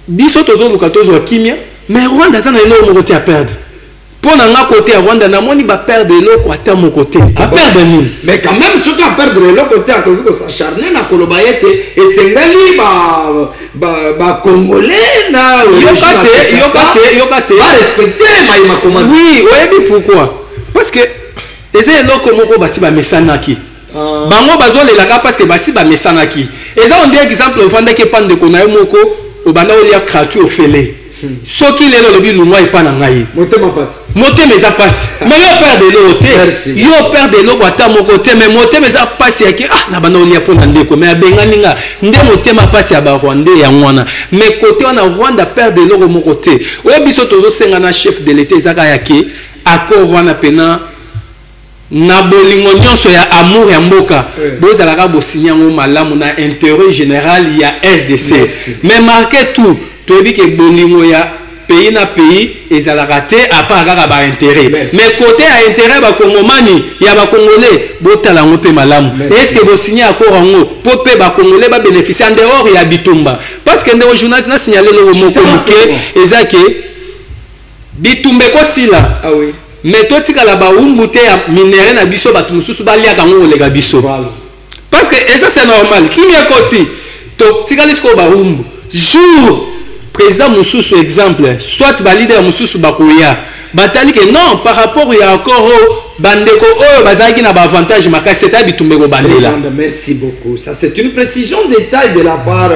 biso tozoluka tozwa kimia mais Rwanda ça na eloko moko te à perdre pour na côté Rwanda na moni ba perdre eloko ata mon côté à perdre nini mais quand même ce qui a perdre eloko côté à ko s'acharner na kolobayete et sengali ba congolais na yokate ba respecter ma commande oui oyebi pourquoi parce que eza eloko moko basi ba mesanaki bango bazolelaka parce que basi ba mesanaki eza on dit exemple vanda ke pande ko na moko obanda olia kratu ofele soki lelo lobi lungwa epana ngai motema passe motema eza passe mais yo perdre l'eau te yo perdre l'eau ata moko te mais motema eza passe yaki na banda olia pona ndeko mais abengani nga nde motema passe ya ba Rwandais ya ngwana mais côté wana Rwanda perdre l'eau moko te oyo biso tozo senga na chef de l'état ezaka yaki accord wana pena na bolingo nyonso ya amour ya mboka bozalaka bosigner ngo malamu na intérêt général ya RDC mais marqué tout toyebi ke bolingo ya pays na pays ezalaka te à part kaka ba intérêt mais côté à intérêt ba kongomani ya ba congolais botala ngo pe malamu est-ce que bo signer accord ngo po pe ba congolais ba bénéficier en dehors ya bitumba parce que ndeko journaliste na signaler le moko muke ezake bitumbe ko sila ah oui mais to tikala ba umbute ya minéraux na biso ba tumususu ba liaka ngo lega biso parce que ça c'est normal qui est côté to tikali sko ba umbu jour président Moussoussou exemple soit ba leader Moussoussou bakoya batali que non par rapport à accord bandeko oh bazaki na ba avantage makasi c'est bitumbeko bandela. Merci beaucoup, ça c'est une précision détail de la part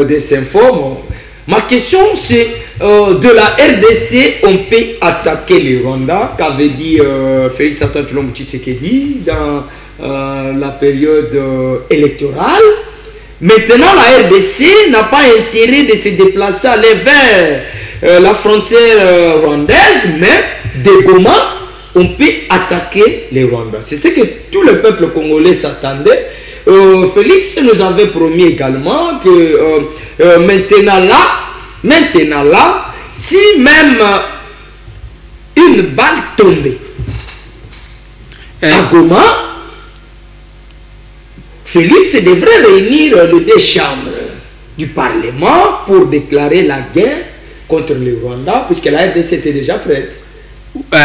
des infos. Ma question c'est de la RDC on peut attaquer le Rwanda qu'avait dit Félix Antoine Tshisekedi dans la période électorale. Maintenant, la RDC n'a pas intérêt de se déplacer aller vers la frontière rwandaise, mais de Goma, on peut attaquer les Rwandais. C'est ce que tout le peuple congolais s'attendait. Félix nous avait promis également que maintenant là, si même une balle tombait à Goma, Félix devrait réunir les deux chambres du Parlement pour déclarer la guerre contre le Rwanda, puisque la RDC était déjà prête.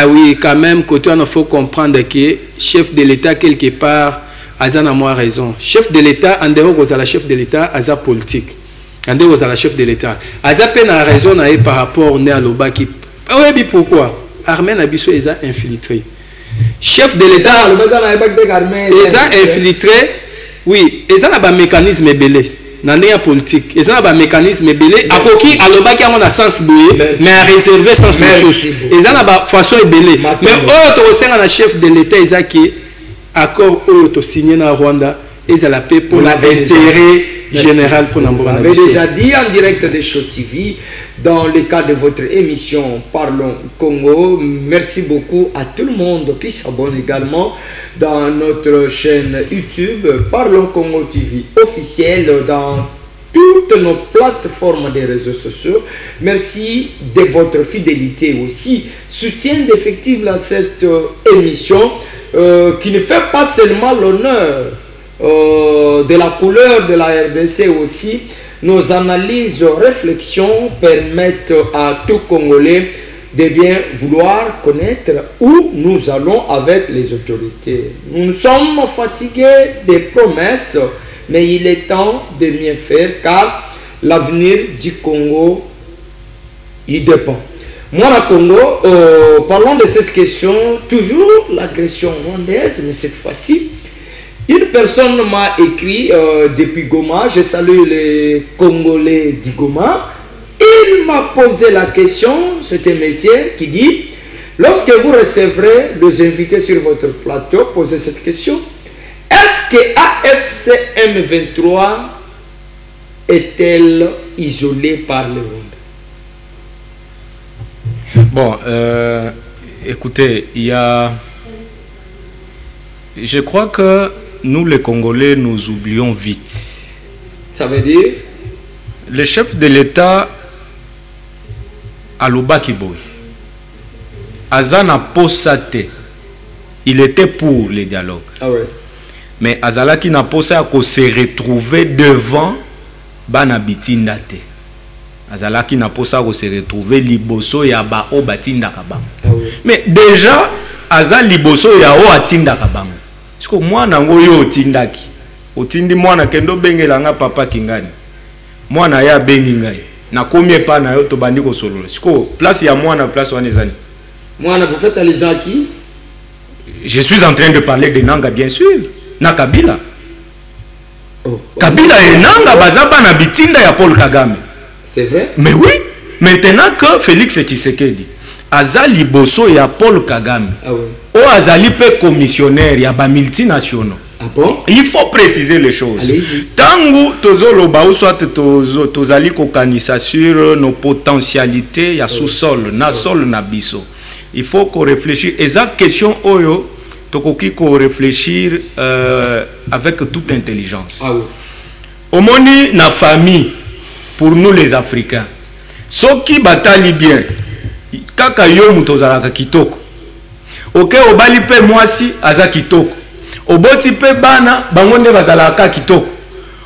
Oui, quand même, côté il faut comprendre que le chef de l'État, quelque part, a raison. Chef de l'État, en dehors de la chef de l'État, a politique. En dehors de la chef de l'État. A peine raison par rapport à l'Obaki. Oui, pourquoi? Armée Nabiso est infiltré. Chef de l'État est infiltré. Oui, et ça n'a un mécanisme belé. Dans la politique, et ça n'a un mécanisme belé. À qui à l'obaki on a sens belé, mais à réserver sens ressources. Et ça n'a pas façon belé. Mais au sein de la chef de l'État, ils ont qui accord au signé dans Rwanda, ils ont la paix pour l'intérêt général pour l'emploi. Vous avez déjà dit en direct de Show TV, dans le cadre de votre émission Parlons Congo. Merci beaucoup à tout le monde qui s'abonne également dans notre chaîne YouTube Parlons Congo TV officielle dans toutes nos plateformes des réseaux sociaux. Merci de votre fidélité aussi. Soutien d'effectif à cette émission qui ne fait pas seulement l'honneur de la couleur de la RDC aussi. Nos analyses, réflexions permettent à tout Congolais de bien vouloir connaître où nous allons avec les autorités. Nous sommes fatigués des promesses, mais il est temps de mieux faire car l'avenir du Congo, il dépend. Moi, le Congo, parlons de cette question, toujours l'agression rwandaise, mais cette fois-ci, une personne m'a écrit depuis Goma, je salue les Congolais du Goma. Il m'a posé la question, c'est un monsieur qui dit, lorsque vous recevrez les invités sur votre plateau, posez cette question, est-ce que AFC M23 est-elle isolée par le monde? Bon, Écoutez, il y a... Je crois que nous, les Congolais, nous oublions vite. Ça veut dire? Le chef de l'État, Aloba Kiboy, Azana Posate, il était pour les dialogues. Ah ouais. Mais Azalaki n'a pas ça qu'on se retrouver devant Banabitindate. Azalaki n'a pas ça qu'on se retrouver liboso ya ba o batinda kabam. Ah ouais. Mais déjà Azal liboso ya o atinda kabam. Parce que moi nango yo otindaki. Otindi mwana kendo bengelanga papa kingani. Mwana ya bengi ngai. Na combien pas na yo to bandi ko solo. Parce que place ya mwana place wana ezani. Mwana vous faites allusion à qui? Je suis en train de parler de Nanga bien sûr. Na Kabila. Oh. Kabila et Nanga bazaba na bitinda ya Paul Kagame. C'est vrai? Mais oui, maintenant que Félix Tshisekedi azali bosso ya Paul Kagame. Ah oui. O azali pe commissionnaire ya ba multinationaux. Ah bon? Il faut préciser les choses. Allez-y. Tangu tozolo ba ou soit tozali kokanisa sur nos potentialités ya sous-sol, na sol na biso. Il faut qu'on réfléchisse. Et ça question oyo tokoki ko réfléchir avec toute intelligence. Ah oui. Omoni na famille pour nous les Africains. Soki batali bien. Kaka yo mutozalaka kitoko. OK, obali pe mwasi aza kitoko. Oboti pe bana bangonde bazalaka kitoko.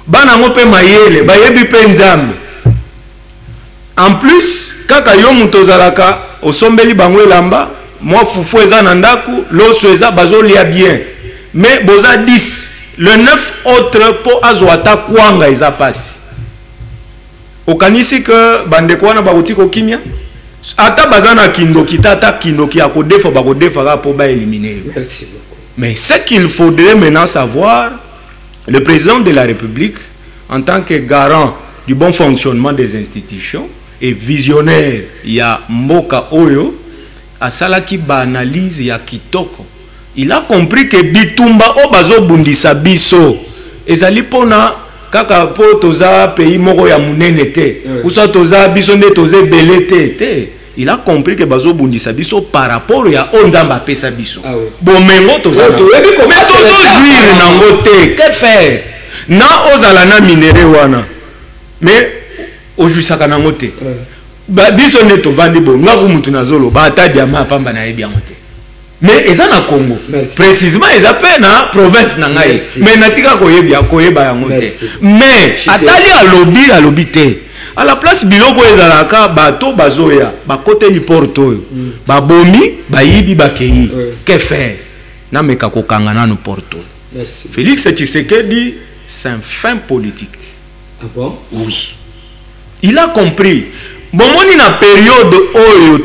Bana ngo pe mayele, bayebi pe nzambe. En plus, kaka yo mutozalaka osombeli bango elamba, moi fufu eza na ndaku, loso eza bazolia bien. Mais boza 10, le 9 autres po azwata kwanga eza pasi. Okanisi que bandeko wana bakuti ko kimia. Ata bazana kindoki tata kindoki akodefa bakodefa po ba éliminer. Merci beaucoup. Mais ce qu'il faudrait maintenant savoir, le président de la République, en tant que garant du bon fonctionnement des institutions et visionnaire, il y a Mboka Oyo, à Salaki ba analyse ya kitoko. Il a compris que bitumba o bazo bundisa biso ezali pona kaka po toza pays moko ya munene te ou soit toza biso nde toze belé te. Il a compris que bazo bundisa biso par rapport ya onzamba pesa biso. Ah oui. Bomengo toza mais tozo juire nango te. Que faire? Na ozala na minéré wana. Mais ojuisaka nango te. Ba biso nde tovandi bo ngaku mutu nazolo ba ata diama pamba na yebi yango te. Mais eza na Congo. Merci. Précisément eza pe na province na ngai. Mais natika koyeba yango te. Mais atali alobi te. À la place biloko ezalaka bato bazoya bakote li porto babomi bayibi bakei. Que faire? Na meka kokanga na no porto. Merci. Félix Tshisekedi c'est un fin politique. Ah bon? Oui. Il a compris. Bomoni na période oyo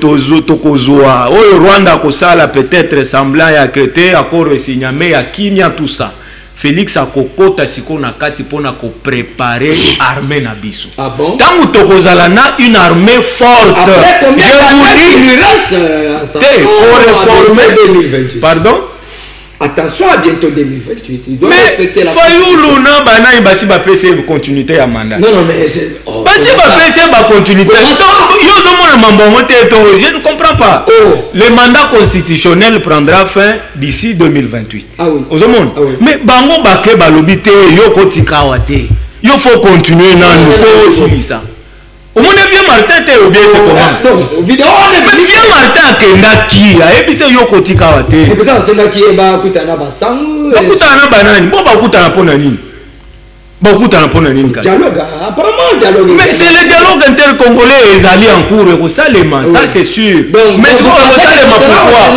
tokozwa oyo Rwanda kosala peut-être semblant ya kete accord esigname ya kimia tout ça. Félix a kokota siko na kati pona ko préparer armée na biso. Ah bon? Tangu tokozala na une armée forte. Après combien d'années il lui reste? Attention, 2028. Pardon? Attention à bientôt 2028. Il doit respecter la Fayulu na bana basi ba PC continuité à mandat. Non mais basi ba PC ba continuité. Yo zo mona mambo te to je ne comprends pas. Le mandat constitutionnel prendra fin d'ici 2028. Ah oui. Ozomon. Mais bango ba ke ba lobité yo kotika wate. Yo faut continuer nan ko silisa. Au monde vieux Martin te ou bien c'est comment? Non, vidéo on est vieux Martin kenda ki a ebise yo kotika wate. Et puis quand c'est là qui ba kutana ba sang. Ba kutana ba nani? Bo ba kutana pona nini? Ba kutana pona nini ka? Dialogue, apparemment dialogue. Mais c'est le dialogue intercongolais ezali en cours ko salema, ça c'est sûr. Mais tu vois salema pourquoi?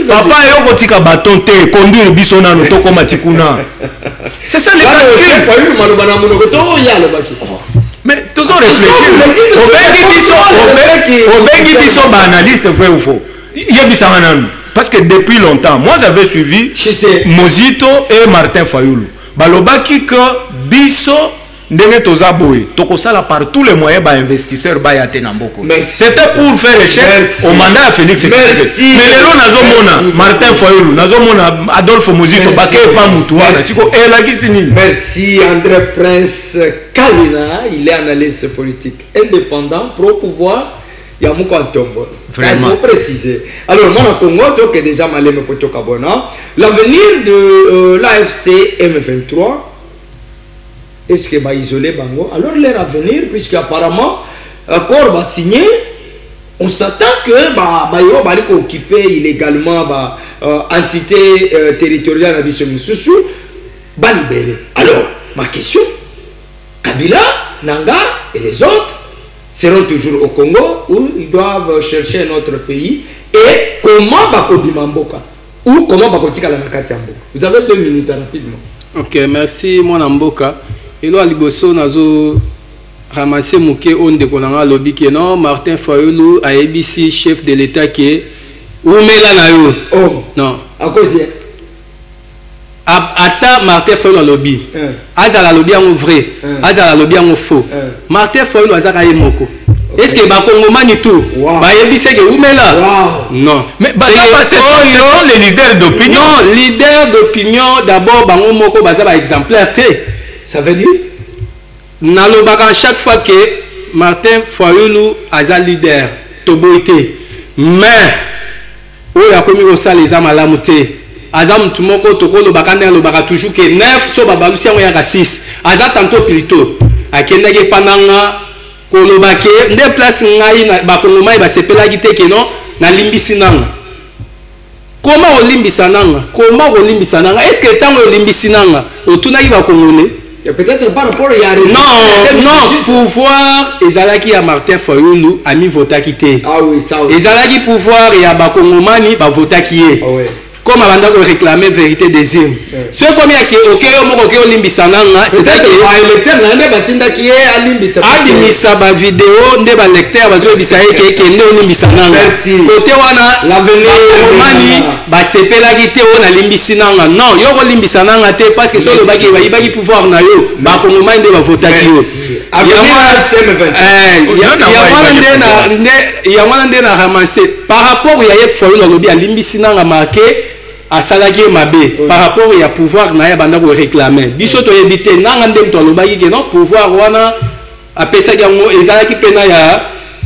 Papa yo kotika baton te conduire biso na to koma tikuna. C'est ça le calcul. Mais tous ont réfléchi. Obengi biso ba analyste vrai ou faux. Yebisanga nanu. Parce que depuis longtemps, moi j'avais suivi Mozito et Martin Fayulu. Balobaki que biso ndenge toza boye. Tokosala par tous les moyens ba investisseurs ba yate na mboko. C'était pour faire échec au mandat de Félix Tshisekedi. Mais lelo nazomona Martin Fayulu, nazomona Adolphe Mozito bake pa mutu wana. Siko elakisi nini? Merci André Prince Kalina, il est analyste politique indépendant pro-pouvoir Il y a mon tombe. Vraiment. Il faut préciser. Alors, moi, au Congo, donc, déjà, malem pour l'avenir de l'AFC M23, est-ce que va isoler Bango? Alors, leur avenir, puisque apparemment, accord va signer, on s'attend que Bayo va occuper illégalement entité territoriale de Bissou, va libérer. Alors, ma question, Kabila, Nanga et les autres seront toujours au Congo où ils doivent chercher un autre pays. Et comment Bakobima Mboka ou comment Bakotika la Nakati Mboka? Vous avez 2 minutes rapidement. Ok, merci mon Mboka. Et là, Liboso nazo ramasser mouké onde kolanga lobby que non Martin Fayulu a ABC chef de l'État qui ou mela na yo. Oh non. À cause ata Martin Fayulu lobby. Azala lobby en vrai. Azala lobby en faux. Martin Fayulu azaka yemoko. Est-ce que Bakongomani tout ba yebise que ou mela? Non. Mais ce sont les leaders d'opinion. Non, leaders d'opinion d'abord bango moko baza ba exemplaire té. Ça veut dire nalobaka chaque fois que Martin Fayulu aza leader toboité mais oya komi kosala eza malamu te aza mutu moko tokolobaka nde alobaka toujours que 9 so babalusi yango yaka 6 aza tantôt plutôt akendaki epananga kolobake nde place ngai bakongomai basepelaki te ke non nalimbisi nanga koma kolimbisa nanga est-ce que ntango olimbisi nanga otunaki bakongole? Peut-être par rapport à non, pouvoir ezalaki ya Martin Fayulu ami votaki te. Ah oui, ça aussi. Ezalaki pouvoir ya bakongomani ba votaki ye. Ah ouais. Comme abanda ko réclamer vérité désir. Ce comme ya ke okeyo moko ke olimbisa nanga, c'est-à-dire que lecteur na nde batinda ki alimbisa ba vidéo nde ba lecteur bazo ebisa ye ke nde olimbisa nanga. Côté wana l'avenir ba sepelaki te ona limbisi nanga. Non, yo ko limbisa nanga te parce que solo baki ba yibaki pouvoir na yo, ba kongomani nde ba votaki yo. Ya wana nde na ramasser par rapport ya ye Fayulu lobby alimbisi nanga marqué à salaki mabe par rapport à pouvoir na ya banda ko réclamer biso to yebite nanga ndem to lobaki ke non pouvoir wana apesa yango ezalaki pena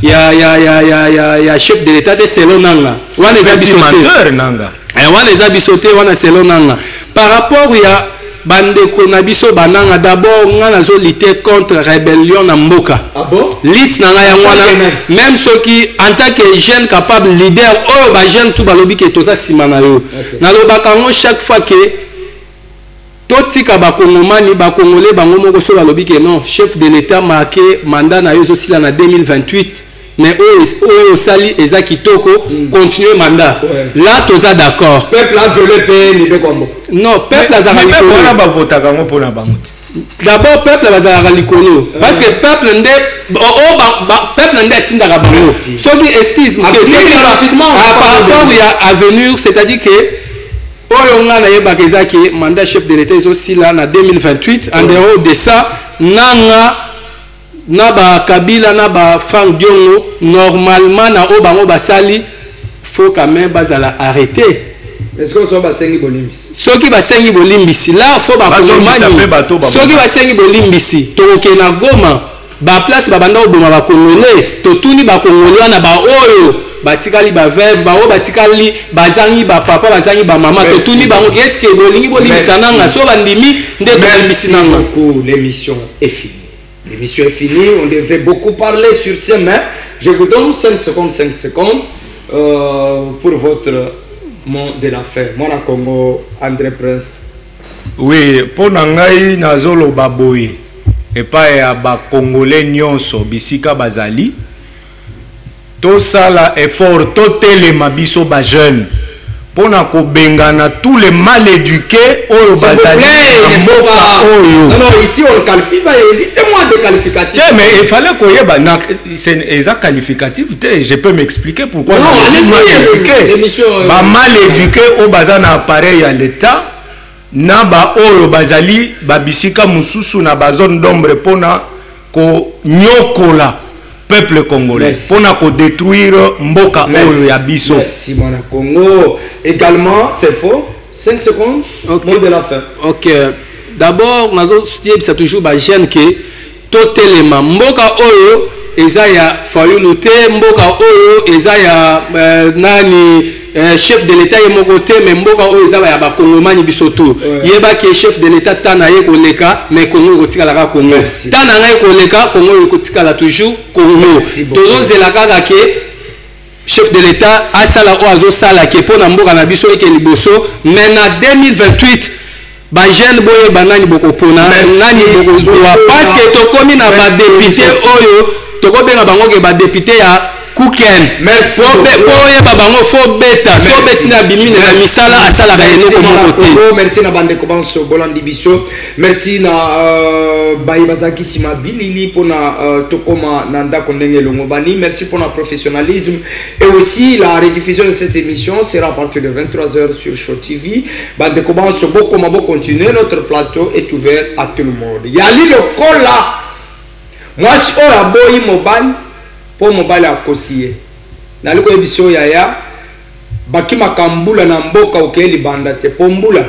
ya chef de l'état de selon nanga wana eza bisote nanga wana eza bisote wana selon nanga par rapport ya bandeko na biso bananga d'abord nga nazo lutter contre rébellion na mboka. Ah bon? Lit na nga yangwana même ceux qui en tant que jeune capable leader oh ba jeune tout balobi ke toza sima na yo. Na lobaka ngo chaque fois que totika bakongomani bakongolais bango moko so balobi ke non chef de l'état marqué mandat na yo zo sila na 2028 mais au sali eza kitoko continuer mandat là toza d'accord peuple a violé pe ni bekombo non peuple azaka likolo wana ba votaka ngo pona bango d'abord peuple azaka likolo parce que peuple nde peuple nde tindaka bango soki excuse rapidement par rapport ya avenir c'est-à-dire que oyo nga na yebaka eza ke mandat chef de l'état ezosila na 2028 en dehors de ça nanga na ba Kabila na ba Frank Diongo normalement na o bango basali faut quand même bazala arrêter. Est-ce que so basengi bolimbisi soki basengi bolimbisi là faut ba kolomani soki basengi bolimbisi to ke na Goma ba place ba banda oboma ba kongolais to tuni ba kongolais na ba oyo batikali ba veuve ba o batikali bazangi ba papa bazangi ba mama to tuni bango est-ce que bolingi bolimbisa nanga so bandimi nde bolimbisi nanga. L'émission est finie. L'émission est finie, on devait beaucoup parler sur ces mains. Je vous donne 5 secondes pour votre mot de la fin. Moi, la Congo, André Prince. Oui, pour Nangai, Nazolo Baboye, et pas ya ba Congolais nyonso, bisika bazali. To sala effort, to telema biso ba jeune. Pour ko bengana tous les mal éduqués au bazali non ici on qualifie évitez-moi des qualificatifs mais il fallait qu'on y ait c'est exact qualificatif je peux m'expliquer pourquoi non ba mal éduqué au bazana appareil à l'état na ba oro bazali ba bisika mususu na ba zone d'ombre pona ko nyokola peuple congolais pour détruire mboka oyo ya biso. Merci mon Congo. Également c'est faux. 5 secondes. Okay. Mot de la fin. OK. D'abord nazo c'est toujours ba jeune que totelema mboka oyo eza ya Fayulu te, mboka oyo eza ya nani chef de l'état yemoko te, mais mboka oyo eza ya ba Kongomani biso tu. Yeba ke chef de l'état tana ye koleka, mais Congo kotikala ka Congo. Tana ngai koleka, Congo kotikala toujours Congo. Tozo zela kaka ke chef de l'état asala o azo sala ke pona mboka na biso eke liboso, mais na 2028 ba jeune boye banani boko pona nani boko zoa parce que to komi na ba député oyo to ko benga bango ke ba député ya Kuken. Merci. Oye babango fo beta so betina bimine na misala asala ka eloko moko te. Merci na bande kobanso bolandi biso. Merci na Baibazaki Sima Bilili pour na Tokoma Nanda Kondenge Longobani. Merci pour notre professionnalisme. Et aussi la rediffusion de cette émission sera à partir de 23h sur Show TV. Bande Kobanso Bokoma Bo continuer. Notre plateau est ouvert à tout le monde. Yali le kola. Moi je suis au boy mobile pour mobile à Kosiye. Naliko ebiso yaya. Baki makambula na mboka ukeli banda te pombula.